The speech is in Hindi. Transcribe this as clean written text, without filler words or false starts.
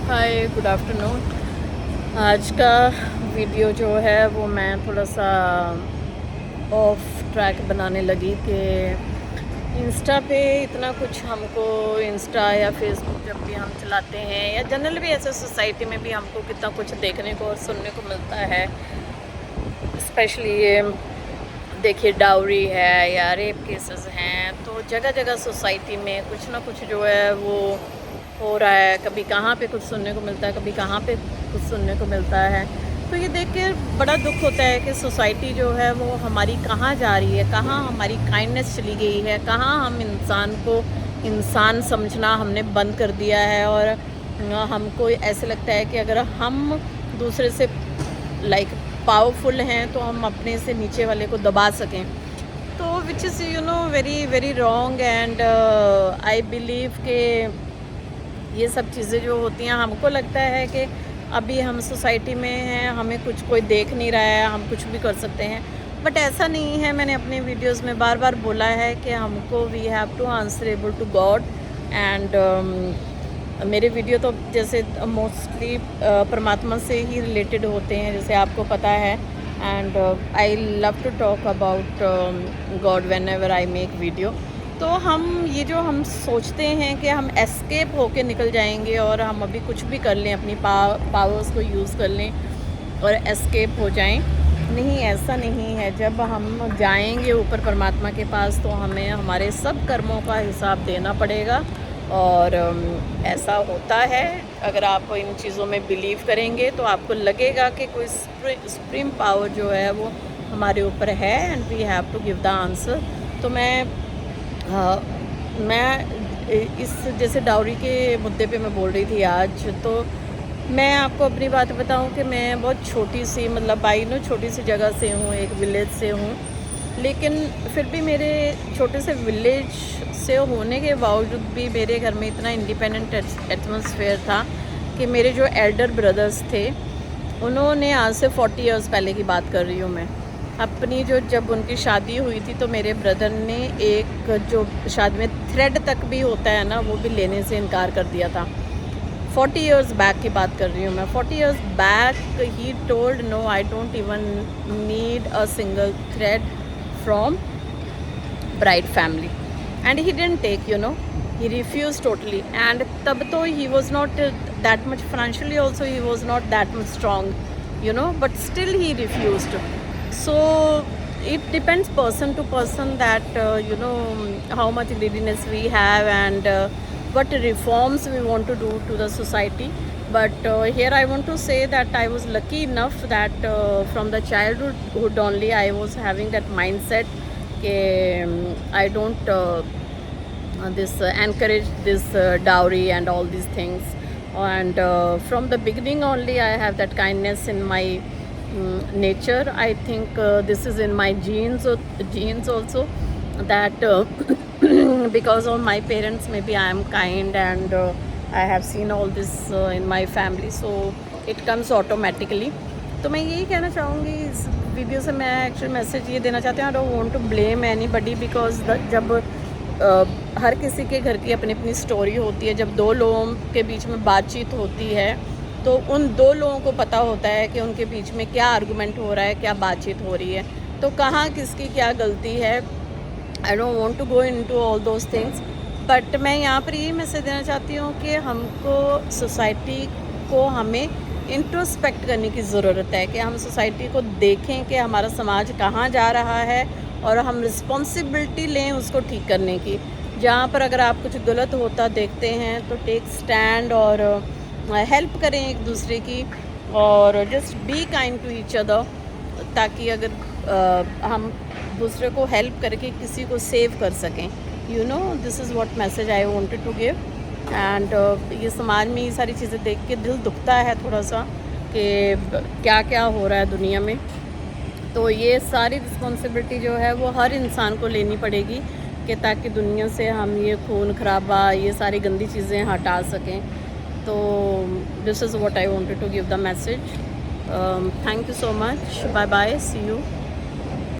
हाय, गुड आफ्टरनून। आज का वीडियो जो है वो मैं थोड़ा सा ऑफ ट्रैक बनाने लगी कि इंस्टा पे इतना कुछ हमको, इंस्टा या फेसबुक जब भी हम चलाते हैं या जनरल भी ऐसे सोसाइटी में भी हमको कितना कुछ देखने को और सुनने को मिलता है। स्पेशली ये देखिए, डाउरी है या रेप केसेस हैं, तो जगह जगह सोसाइटी में कुछ ना कुछ जो है वो हो रहा है। कभी कहाँ पे कुछ सुनने को मिलता है, कभी कहाँ पे कुछ सुनने को मिलता है। तो ये देख के बड़ा दुख होता है कि सोसाइटी जो है वो हमारी कहाँ जा रही है, कहाँ हमारी काइंडनेस चली गई है, कहाँ हम इंसान को इंसान समझना हमने बंद कर दिया है। और हमको ऐसे लगता है कि अगर हम दूसरे से लाइक पावरफुल हैं तो हम अपने से नीचे वाले को दबा सकें, तो which is very very wrong. And I believe के ये सब चीज़ें जो होती हैं, हमको लगता है कि अभी हम सोसाइटी में हैं, हमें कुछ कोई देख नहीं रहा है, हम कुछ भी कर सकते हैं, बट ऐसा नहीं है। मैंने अपने वीडियोस में बार बार बोला है कि हमको we have to answerable to God. And मेरे वीडियो तो जैसे मोस्टली परमात्मा से ही रिलेटेड होते हैं, जैसे आपको पता है। And I love to talk about God whenever I make video. तो हम ये जो हम सोचते हैं कि हम एस्केप होके निकल जाएंगे और हम अभी कुछ भी कर लें, अपनी पावर्स को यूज़ कर लें और एस्केप हो जाएं, नहीं, ऐसा नहीं है। जब हम जाएंगे ऊपर परमात्मा के पास तो हमें हमारे सब कर्मों का हिसाब देना पड़ेगा। और ऐसा होता है, अगर आप इन चीज़ों में बिलीव करेंगे तो आपको लगेगा कि कोई सुप्रीम पावर जो है वो हमारे ऊपर है and we have to give the answer. तो मैं इस जैसे डाउरी के मुद्दे पे मैं बोल रही थी आज, तो मैं आपको अपनी बात बताऊं कि मैं बहुत छोटी सी, मतलब छोटी सी जगह से हूँ, एक विलेज से हूँ, लेकिन फिर भी मेरे छोटे से विलेज से होने के बावजूद भी मेरे घर में इतना इंडिपेंडेंट एटमॉस्फेयर था कि मेरे जो एल्डर ब्रदर्स थे, उन्होंने आज से 40 इयर्स पहले की बात कर रही हूँ मैं, अपनी जब उनकी शादी हुई थी तो मेरे ब्रदर ने एक जो शादी में थ्रेड तक भी होता है ना, वो भी लेने से इनकार कर दिया था। 40 इयर्स बैक की बात कर रही हूँ मैं। 40 years back he told no, I don't even need a single thread from bride family and he didn't take, he refuse totally. And तब तो he was not that much financially also, he was not that much strong, but still he refused. So it depends person to person that how much greediness we have and what reforms we want to do to the society. But here I want to say that I was lucky enough that from the childhood only I was having that mindset I don't encourage this dowry and all these things. And from the beginning only I have that kindness in my nature. I think this is in my genes also, that because of my parents maybe I am kind and I have seen all this in my family, so it comes automatically. तो मैं यही कहना चाहूँगी इस वीडियो से, मैं एक्चुअली मैसेज ये देना चाहती हूँ, I don't want to blame anybody, because जब हर किसी के घर की अपनी अपनी स्टोरी होती है, जब दो लोगों के बीच में बातचीत होती है तो उन दो लोगों को पता होता है कि उनके बीच में क्या आर्गूमेंट हो रहा है, क्या बातचीत हो रही है, तो कहाँ किसकी क्या गलती है। I don't want to go into all those things, but मैं यहाँ पर यही मैसेज देना चाहती हूँ कि हमको सोसाइटी को हमें इंट्रोस्पेक्ट करने की ज़रूरत है, कि हम सोसाइटी को देखें कि हमारा समाज कहाँ जा रहा है और हम रिस्पॉन्सिबिलिटी लें उसको ठीक करने की। जहाँ पर अगर आप कुछ गलत होता देखते हैं तो टेक स्टैंड और हेल्प करें एक दूसरे की, और just be kind to each other, ताकि अगर हम दूसरे को हेल्प करके किसी को सेव कर सकें। This is what message I wanted to give. And ये समाज में ये सारी चीज़ें देख के दिल दुखता है थोड़ा सा कि क्या क्या हो रहा है दुनिया में। तो ये सारी रिस्पॉन्सिबिलिटी जो है वो हर इंसान को लेनी पड़ेगी, कि ताकि दुनिया से हम ये खून खराबा, ये सारी गंदी चीज़ें हटा सकें। So this is what I wanted to give the message. Thank you so much. Bye bye. See you.